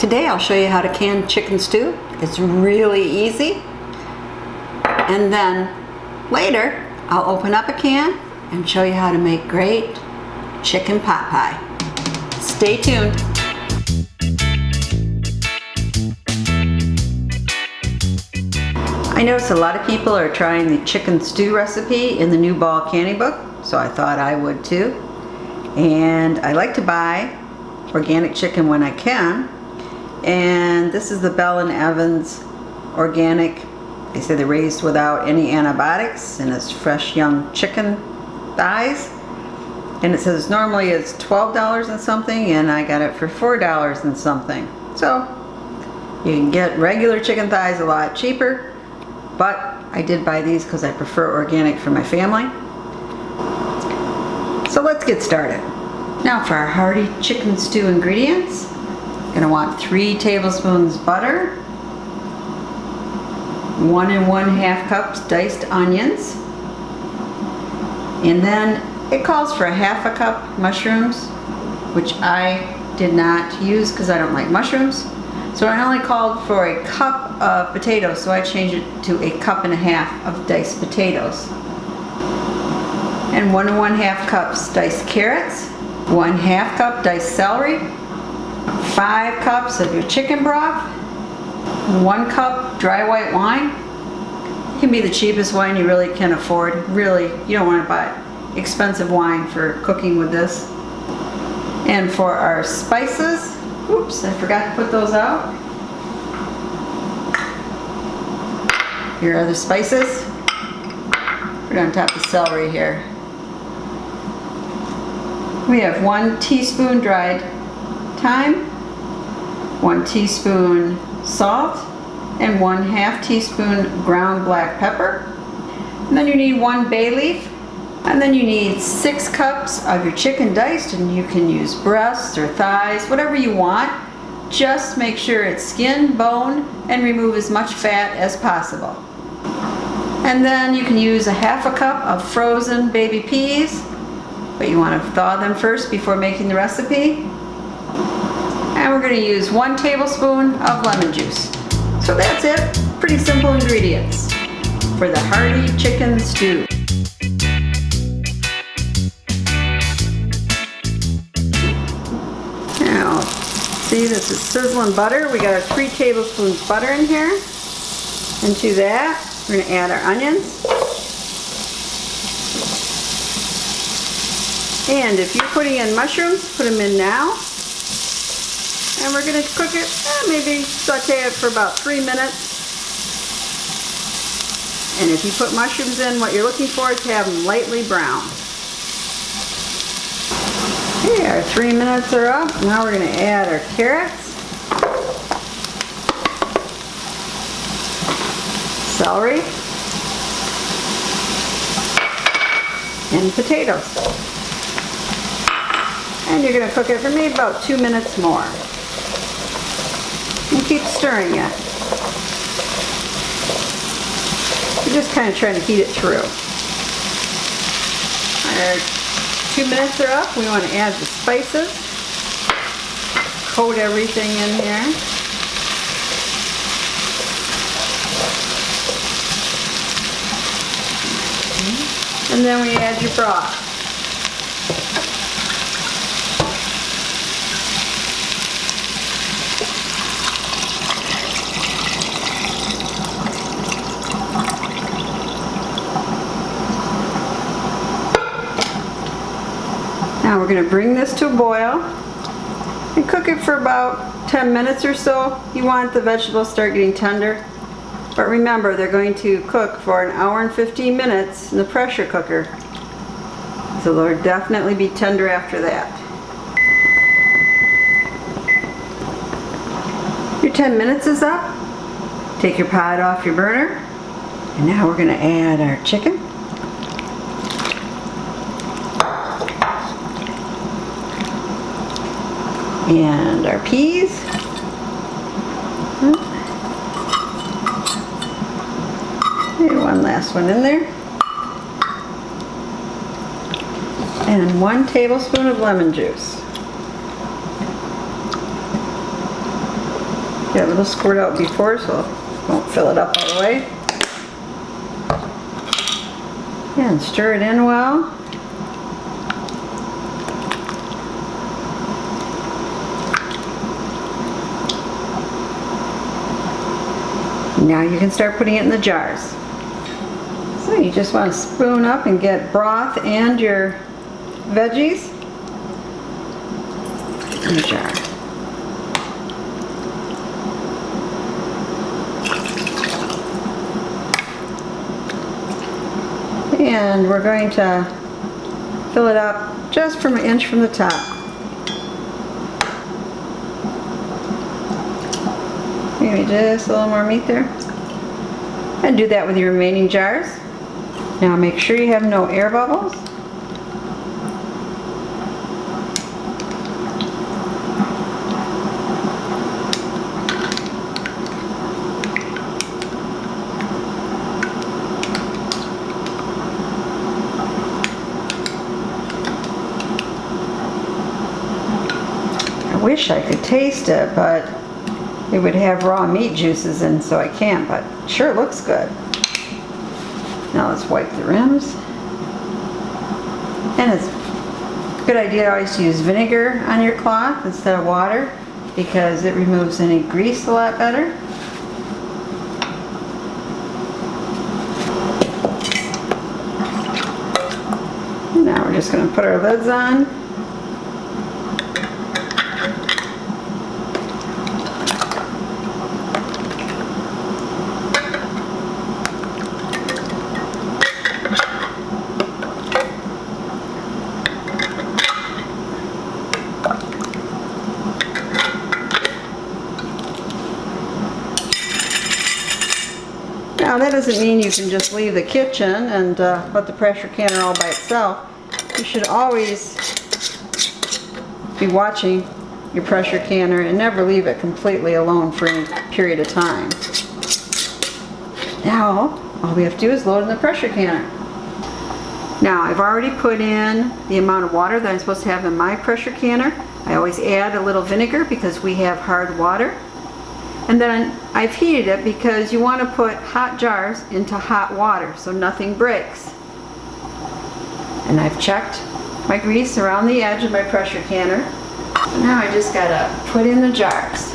Today I'll show you how to can chicken stew. It's really easy. And then later I'll open up a can and show you how to make great chicken pot pie. Stay tuned. I noticed a lot of people are trying the chicken stew recipe in the new Ball Candy book, so I thought I would too. And I like to buy organic chicken when I can. And this is the Bell & Evans organic. They say they're raised without any antibiotics, and it's fresh young chicken thighs. And it says normally it's $12 and something, and I got it for $4 and something. So you can get regular chicken thighs a lot cheaper, but I did buy these because I prefer organic for my family. So let's get started. Now for our hearty chicken stew ingredients, you're going to want 3 tablespoons butter, 1 1/2 cups diced onions, and then it calls for 1/2 cup mushrooms, which I did not use because I don't like mushrooms. So I only called for 1 cup of potatoes, so I changed it to 1.5 cups of diced potatoes. And 1 1/2 cups diced carrots, 1/2 cup diced celery, 5 cups of your chicken broth, 1 cup dry white wine. It can be the cheapest wine you really can afford. Really, you don't want to buy expensive wine for cooking with this. And for our spices, oops, I forgot to put those out. Here are the spices. Put on top of celery here. We have 1 teaspoon dried thyme, 1 teaspoon salt, and 1/2 teaspoon ground black pepper. And then you need 1 bay leaf. And then you need 6 cups of your chicken diced, and you can use breasts or thighs, whatever you want. Just make sure it's skin, bone, and remove as much fat as possible. And then you can use 1/2 cup of frozen baby peas, but you want to thaw them first before making the recipe. And we're going to use 1 tablespoon of lemon juice. So that's it. Pretty simple ingredients for the hearty chicken stew. Now, see, this is sizzling butter. We got our 3 tablespoons butter in here. And to that, we're going to add our onions. And if you're putting in mushrooms, put them in now. And we're going to cook it, maybe saute it for about 3 minutes. And if you put mushrooms in, what you're looking for is to have them lightly browned. Okay, our 3 minutes are up. Now we're going to add our carrots, celery, and potatoes. And you're going to cook it for maybe about 2 minutes more. And keep stirring it. You're just kind of trying to heat it through. Our 2 minutes are up. We want to add the spices. Coat everything in here. And then we add your broth. Now we're going to bring this to a boil and cook it for about 10 minutes or so. You want the vegetables to start getting tender. But remember, they're going to cook for 1 hour and 15 minutes in the pressure cooker. So they'll definitely be tender after that. Your 10 minutes is up. Take your pot off your burner. And now we're going to add our chicken. And our peas. Maybe one last one in there. And 1 tablespoon of lemon juice. Get a little squirt out before so it won't fill it up all the way. And stir it in well. Now you can start putting it in the jars. So you just want to spoon up and get broth and your veggies in the jar. And we're going to fill it up just from an inch from the top. Maybe just a little more meat there. And do that with your remaining jars. Now make sure you have no air bubbles. I wish I could taste it, but it would have raw meat juices in, so I can't, but it sure looks good. Now let's wipe the rims. And it's a good idea always to use vinegar on your cloth instead of water because it removes any grease a lot better. Now we're just going to put our lids on. Now that doesn't mean you can just leave the kitchen and let the pressure canner all by itself. You should always be watching your pressure canner and never leave it completely alone for any period of time. Now all we have to do is load in the pressure canner. Now I've already put in the amount of water that I'm supposed to have in my pressure canner. I always add a little vinegar because we have hard water. And then I've heated it because you want to put hot jars into hot water so nothing breaks. And I've checked my grease around the edge of my pressure canner. So now I just gotta put in the jars.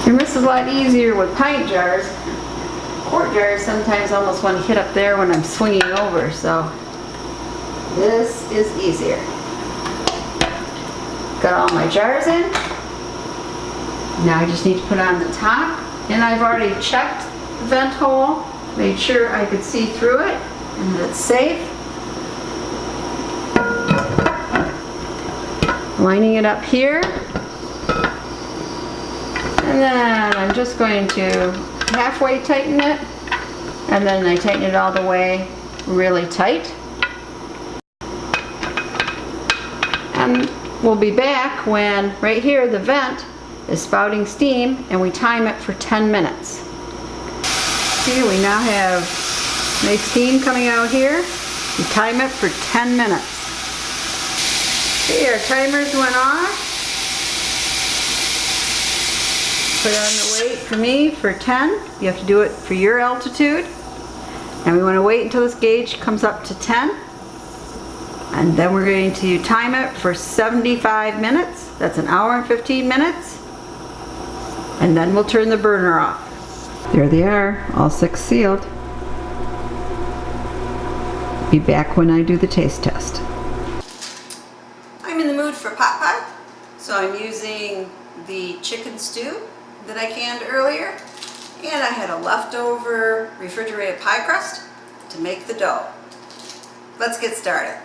And this is a lot easier with pint jars. Quart jars sometimes almost want to hit up there when I'm swinging over, so this is easier. Got all my jars in. Now I just need to put on the top, and I've already checked the vent hole, made sure I could see through it and that it's safe. Lining it up here, and then I'm just going to halfway tighten it, and then I tighten it all the way really tight. And we'll be back when right here the vent is spouting steam and we time it for 10 minutes. See, we now have nice steam coming out here. We time it for 10 minutes. See, our timers went off. Put on the weight for me for 10. You have to do it for your altitude. And we want to wait until this gauge comes up to 10. And then we're going to time it for 75 minutes. That's an hour and 15 minutes. And then we'll turn the burner off. There they are, all 6 sealed. Be back when I do the taste test. I'm in the mood for pot pie, so I'm using the chicken stew that I canned earlier, and I had a leftover refrigerated pie crust to make the dough. Let's get started.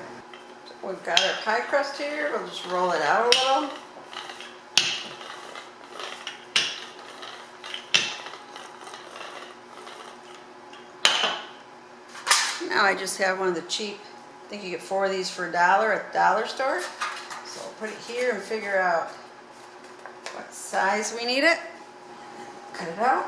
We've got our pie crust here. We'll just roll it out a little. Now I just have one of the cheap, I think you get 4 of these for $1 at the dollar store. So I'll put it here and figure out what size we need it. Cut it out.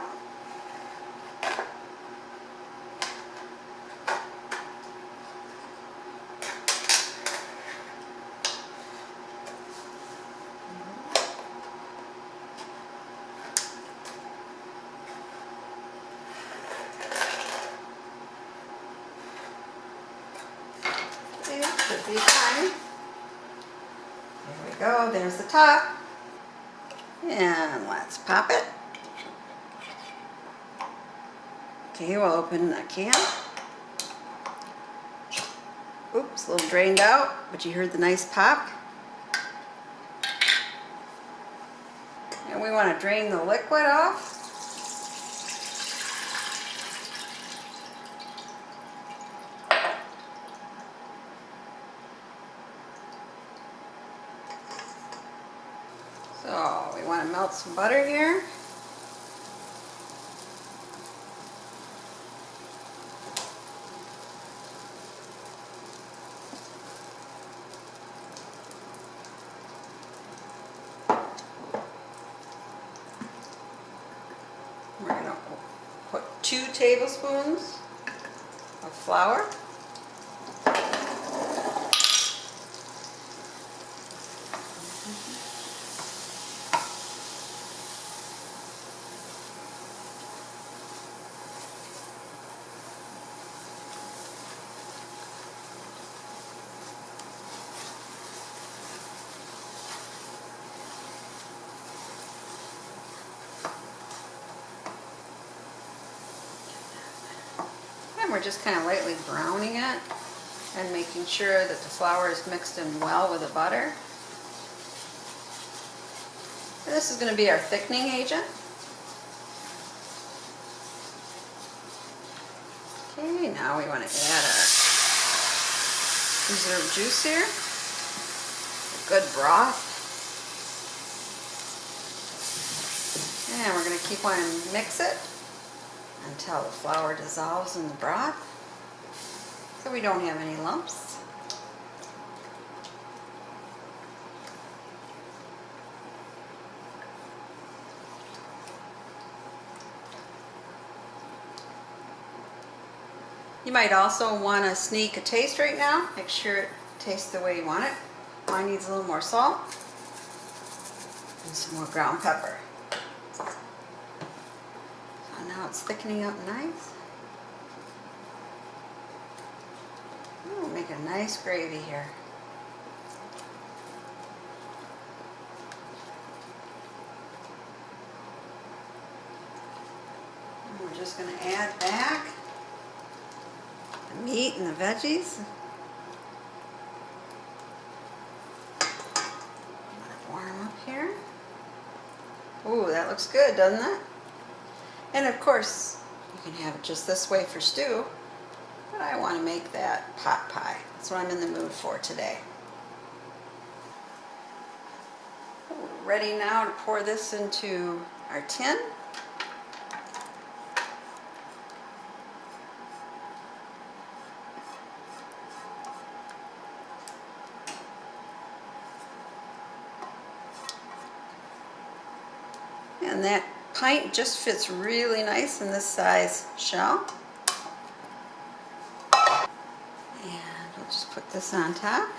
See thyme. There we go, there's the top. And let's pop it. Okay, we'll open the can. Oops, a little drained out, but you heard the nice pop. And we want to drain the liquid off. So we want to melt some butter here. We're going to put 2 tablespoons of flour. We're just kind of lightly browning it and making sure that the flour is mixed in well with the butter. And this is going to be our thickening agent. Okay, now we want to add our preserved juice here. A good broth. And we're going to keep on and mix it until the flour dissolves in the broth, so we don't have any lumps. You might also want to sneak a taste right now. Make sure it tastes the way you want it. Mine needs a little more salt and some more ground pepper. Now it's thickening up nice. We'll make a nice gravy here. And we're just going to add back the meat and the veggies. Let it warm up here. Ooh, that looks good, doesn't it? And of course, you can have it just this way for stew, but I want to make that pot pie. That's what I'm in the mood for today. We're ready now to pour this into our tin. And that pint just fits really nice in this size shell. And we'll just put this on top.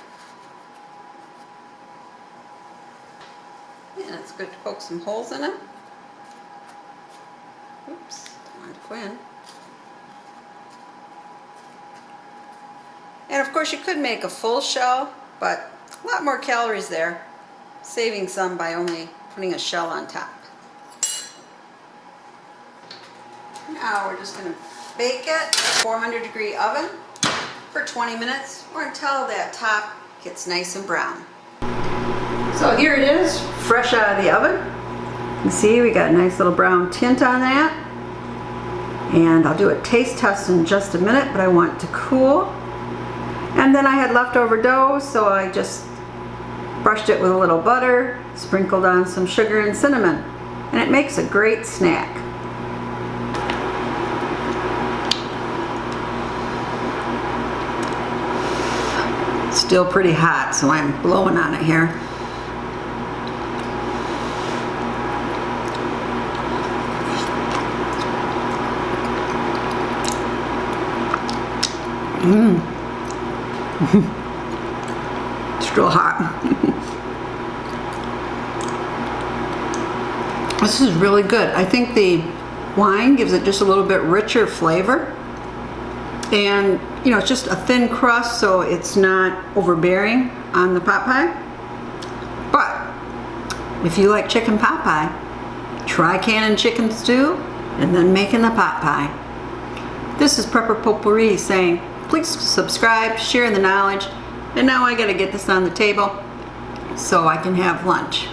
And it's good to poke some holes in it. Oops, don't want to go in. And of course you could make a full shell, but a lot more calories there, saving some by only putting a shell on top. Now we're just going to bake it in a 400-degree oven for 20 minutes or until that top gets nice and brown. So here it is, fresh out of the oven. You can see we got a nice little brown tint on that. And I'll do a taste test in just a minute, but I want it to cool. And then I had leftover dough, so I just brushed it with a little butter, sprinkled on some sugar and cinnamon, and it makes a great snack. Still pretty hot, so I'm blowing on it here. Still hot. This is really good. I think the wine gives it just a little bit richer flavor, and you know, it's just a thin crust, so it's not overbearing on the pot pie. But if you like chicken pot pie, try canning chicken stew and then making the pot pie. This is Prepper Potpourri saying, please subscribe, share the knowledge, and now I gotta get this on the table so I can have lunch.